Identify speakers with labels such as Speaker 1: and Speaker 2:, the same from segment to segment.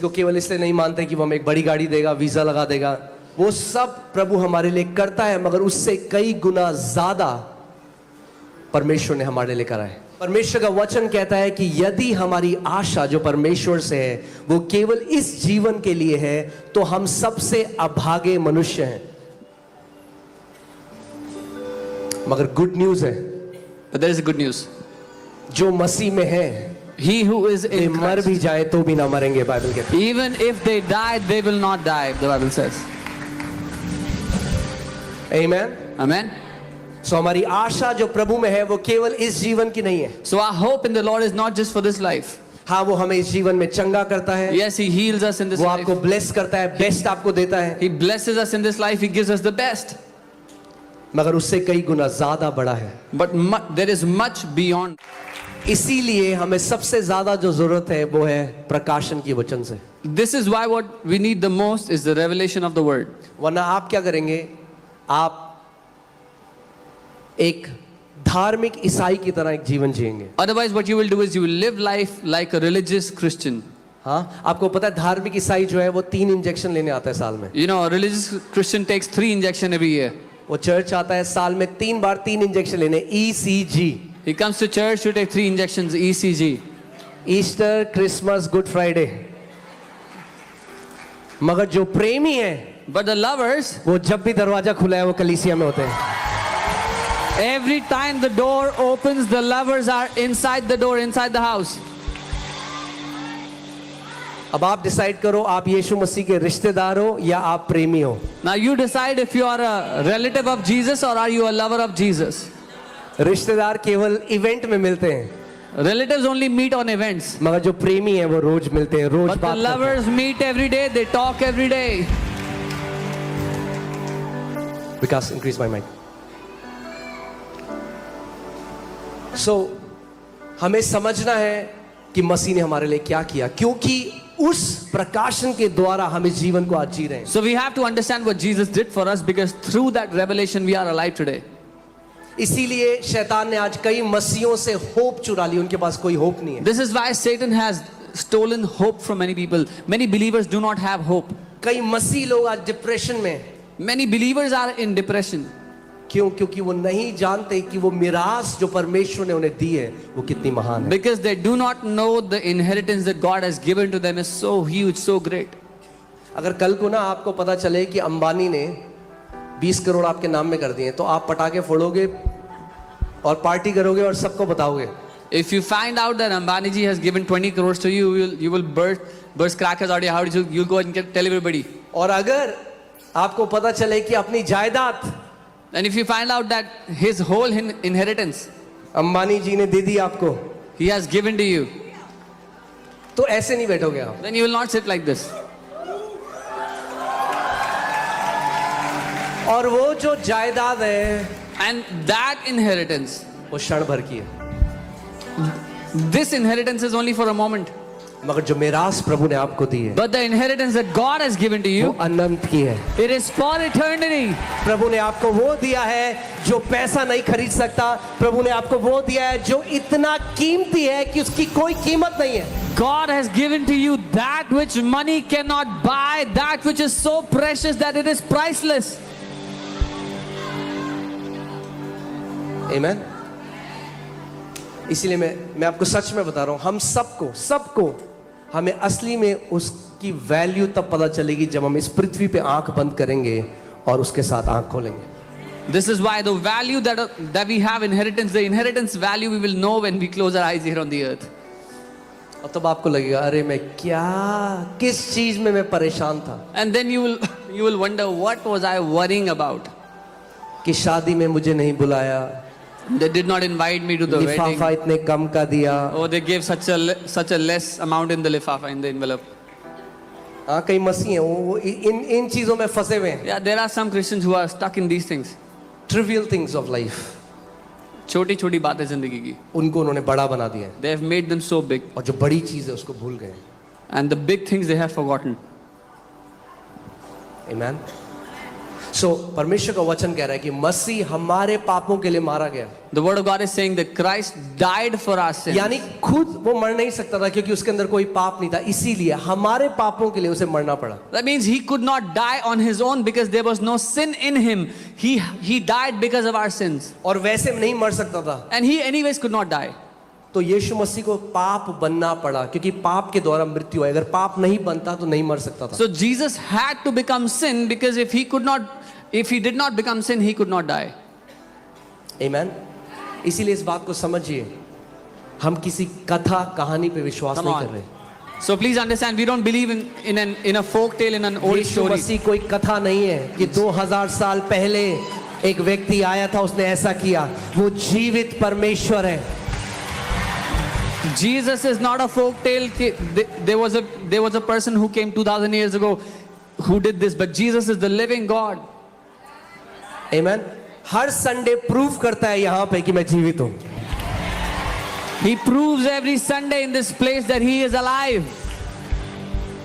Speaker 1: को केवल इसलिए नहीं मानते कि वो हमें एक बड़ी गाड़ी देगा, वीजा लगा देगा। वो सब प्रभु हमारे लिए करता है, मगर उससे कई गुना ज्यादा परमेश्वर ने हमारे लिए करा है। परमेश्वर का वचन कहता है कि यदि हमारी आशा जो परमेश्वर से है वो केवल इस जीवन के लिए है तो हम सबसे अभागे मनुष्य हैं। मगर गुड न्यूज है,
Speaker 2: But there is a good news.
Speaker 1: जो मसीह में है
Speaker 2: He who is
Speaker 1: way
Speaker 2: in
Speaker 1: मर भी
Speaker 2: Christ,
Speaker 1: जाए तो भी ना मरेंगे, बाइबल कहती है।
Speaker 2: even if they die, they will not die, the Bible says.
Speaker 1: Amen?
Speaker 2: Amen?
Speaker 1: सो हमारी आशा जो प्रभु में है वो केवल इस जीवन की नहीं है।
Speaker 2: So our hope in the Lord is not just for this life.
Speaker 1: हाँ, वो हमें इस जीवन में चंगा करता है,
Speaker 2: Yes, He heals us in this
Speaker 1: वो
Speaker 2: life.
Speaker 1: आपको ब्लेस करता है, बेस्ट आपको देता है,
Speaker 2: He blesses us in this life. He gives us the best.
Speaker 1: मगर उससे कई गुना ज्यादा बड़ा है।
Speaker 2: But there is much beyond.
Speaker 1: इसीलिए हमें सबसे ज्यादा जो जरूरत है वो है प्रकाशन की वचन से।
Speaker 2: This is why what we need the most is the revelation of the Word.
Speaker 1: वरना आप क्या करेंगे, आप एक धार्मिक ईसाई की तरह एक जीवन जिएंगे।
Speaker 2: Otherwise, what you will do is you will live life like a religious Christian.
Speaker 1: हाँ, आपको पता है धार्मिक ईसाई जो है वो 3 इंजेक्शन लेने आता है साल में।
Speaker 2: You know, a religious Christian takes 3 injections every year.
Speaker 1: वो चर्च आता है साल में 3 बार 3 इंजेक्शन लेने, ECG।
Speaker 2: He comes to church to take 3 injections, ECG.
Speaker 1: Easter, Christmas, good Friday. मगर जो प्रेमी है
Speaker 2: But the lovers,
Speaker 1: वो जब भी दरवाजा खुला है वो कलीसिया में होते हैं।
Speaker 2: every time the door opens, the lovers are inside the door, inside the house.
Speaker 1: अब आप डिसाइड करो, आप यीशु मसीह के रिश्तेदार हो या आप प्रेमी हो।
Speaker 2: Now you decide if you are a relative of Jesus or are you a lover of Jesus.
Speaker 1: रिश्तेदार केवल इवेंट में मिलते हैं,
Speaker 2: Relatives only meet on events.
Speaker 1: मगर जो प्रेमी है वो रोज मिलते हैं, रोज
Speaker 2: But the
Speaker 1: बात करते हैं।
Speaker 2: lovers meet every day, they talk every day.
Speaker 1: Vikas, increase my mike. So हमें समझना है कि मसीह ने हमारे लिए क्या किया, क्योंकि उस प्रकाशन के द्वारा हम इस जीवन को आज जी रहे हैं।
Speaker 2: So we have to understand what Jesus did for us because through that revelation we are alive today.
Speaker 1: इसीलिए शैतान ने आज कई मसीहों से होप चुरा ली, उनके पास कोई होप नहीं है।
Speaker 2: This is why Satan has stolen hope from many people. Many believers do not have hope.
Speaker 1: कई मसीह लोग आज डिप्रेशन में हैं।
Speaker 2: Many believers are in depression.
Speaker 1: क्यों? क्योंकि वो नहीं जानते कि वो मिरास जो परमेश्वर ने उन्हें दी है वो कितनी महान है।
Speaker 2: Because they do not know the inheritance that God has given to them is so huge, so great.
Speaker 1: अगर कल को ना आपको पता चले कि अंबानी ने 20 करोड़ आपके नाम में कर दिए तो आप पटाखे फोड़ोगे और पार्टी करोगे और सबको बताओगे।
Speaker 2: If you find out that Ambani ji has given 20 crores to you, you will burst crackers out of your house. You'll go and tell everybody.
Speaker 1: और अगर आपको पता चले कि अपनी जायदाद
Speaker 2: And if you find out that his whole inheritance
Speaker 1: Ambani जी ने दे दी आपको,
Speaker 2: he has given to you,
Speaker 1: तो ऐसे नहीं बैठोगे आप।
Speaker 2: then you will not sit like this.
Speaker 1: और वो जो जायदाद है
Speaker 2: And that inheritance,
Speaker 1: वो क्षण भर की है,
Speaker 2: this inheritance is only for a moment.
Speaker 1: मगर जो मिरास प्रभु ने आपको दी है
Speaker 2: But the inheritance that God has given to
Speaker 1: वो
Speaker 2: you,
Speaker 1: अनंत की है।
Speaker 2: it is for eternity.
Speaker 1: प्रभु ने आपको वो दिया है जो पैसा नहीं खरीद सकता। प्रभु ने आपको वो दिया है जो इतना कीमती है कि उसकी कोई कीमत नहीं है।
Speaker 2: God has given to you that which money cannot buy, that which is so precious that it is priceless.
Speaker 1: आमेन। इसीलिए मैं आपको सच में बता रहा हूं, हम सबको हमें असली में उसकी वैल्यू तब पता चलेगी जब हम इस पृथ्वी पे आंख बंद करेंगे और उसके साथ आंख खोलेंगे।
Speaker 2: This is why the value that we have inheritance, the inheritance value we will know when we close our eyes here on the earth.
Speaker 1: और तब आपको लगेगा, अरे मैं किस चीज में मैं परेशान था,
Speaker 2: And then you will wonder, what was I worrying about?
Speaker 1: कि शादी में मुझे नहीं बुलाया,
Speaker 2: They did not invite me to the wedding.
Speaker 1: लिफाफा इतने कम का दिया।
Speaker 2: Oh, they gave such a less amount in the lifafa, in the envelope.
Speaker 1: हाँ, कई मसीह हैं वो इन चीजों में फंसे हुए हैं।
Speaker 2: Yeah, there are some Christians who are stuck in these things.
Speaker 1: Trivial things of life,
Speaker 2: छोटी छोटी बातें जिंदगी की,
Speaker 1: उनको उन्होंने बड़ा बना दिया है,
Speaker 2: they have made them so big,
Speaker 1: और जो बड़ी चीज है उसको भूल गए।
Speaker 2: and the big things they have forgotten.
Speaker 1: आमेन। सो परमेश्वर का वचन कह रहा है कि मसीह हमारे पापों के लिए मारा गया,
Speaker 2: The word of God is saying that Christ died for our sins.
Speaker 1: यानी खुद वो मर नहीं सकता था क्योंकि उसके अंदर कोई पाप नहीं था, इसीलिए हमारे पापों के लिए उसे मरना पड़ा.
Speaker 2: That means he could not die on his own because there was no sin in him. He died because of our sins.
Speaker 1: और वैसे नहीं मर सकता था,
Speaker 2: And he anyways could not die.
Speaker 1: तो यीशु मसीह को पाप बनना पड़ा क्योंकि पाप के द्वारा मृत्यु है. अगर पाप नहीं बनता तो नहीं मर सकता था.
Speaker 2: So Jesus had to become sin because if he did not become sin, he could not die.
Speaker 1: आमेन. इसीलिए इस बात को समझिए, हम किसी कथा कहानी पे विश्वास
Speaker 2: Come
Speaker 1: नहीं
Speaker 2: on.
Speaker 1: कर रहे.
Speaker 2: So please understand, we don't believe in a folk tale, in an old
Speaker 1: Yeshu
Speaker 2: story.
Speaker 1: मसीह कोई कथा नहीं है कि 2000 साल पहले एक व्यक्ति आया था, उसने ऐसा किया. वो जीवित परमेश्वर है.
Speaker 2: Jesus is not a folk tale. There was a person who came 2000 years ago who did this, but Jesus is the living God.
Speaker 1: Amen. Her Sunday prove करता है यहाँ पे कि मैं जीवित हूँ.
Speaker 2: He proves every Sunday in this place that he is alive.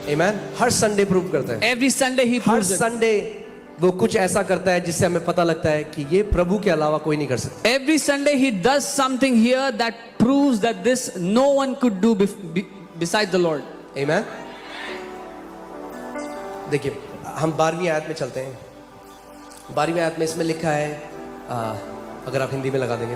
Speaker 1: Amen. Her Sunday prove करता है.
Speaker 2: Every Sunday he
Speaker 1: her
Speaker 2: proves it.
Speaker 1: Sunday वो कुछ ऐसा करता है जिससे हमें पता लगता है कि ये प्रभु के अलावा कोई नहीं कर सकता.
Speaker 2: Every Sunday he does something here that proves that this no one could do besides the Lord.
Speaker 1: आमेन. देखिए, हम 12वीं आयत में चलते हैं. 12वीं आयत में इसमें लिखा है, अगर आप हिंदी में लगा देंगे.